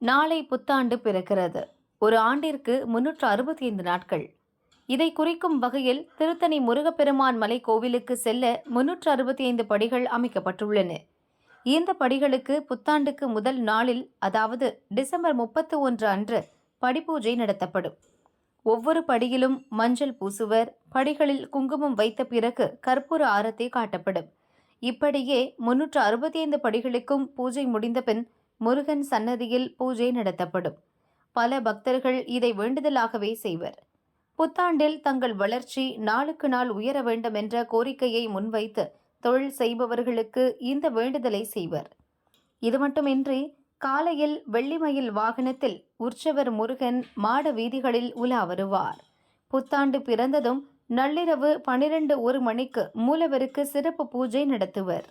நாளை புத்தாண்டு பிறக்கிறது. ஒரு ஆண்டிற்கு 365 நாட்கள். இதை குறிக்கும் வகையில் திருத்தணி முருகப்பெருமான் மலை கோவிலுக்கு செல்ல 365 படிகள் அமைக்கப்பட்டுள்ளன. இந்த படிகளுக்கு புத்தாண்டுக்கு முதல் நாளில், அதாவது டிசம்பர் 31 அன்று படிப்பூஜை நடத்தப்படும். ஒவ்வொரு படியிலும் மஞ்சள் பூசுவர். படிகளில் குங்குமம் வைத்த பிறகு கற்பூர ஆரத்தி காட்டப்படும். இப்படியே 365 படிகளுக்கும் பூஜை முடிந்த பின் முருகன் சன்னதியில் பூஜை நடத்தப்படும். பல பக்தர்கள் இதை வேண்டுதலாகவே செய்வர். புத்தாண்டில் தங்கள் வளர்ச்சி நாளுக்கு நாள் உயர வேண்டும் என்ற கோரிக்கையை முன்வைத்து தொழில் செய்பவர்களுக்கு இந்த வேண்டுதலை செய்வர். இது மட்டுமின்றி காலையில் வெள்ளிமயில் வாகனத்தில் உற்சவர் முருகன் மாட வீதிகளில் உலா வருவார். புத்தாண்டு பிறந்ததும் நள்ளிரவு 12:01 மணிக்கு மூலவருக்கு சிறப்பு பூஜை நடத்துவர்.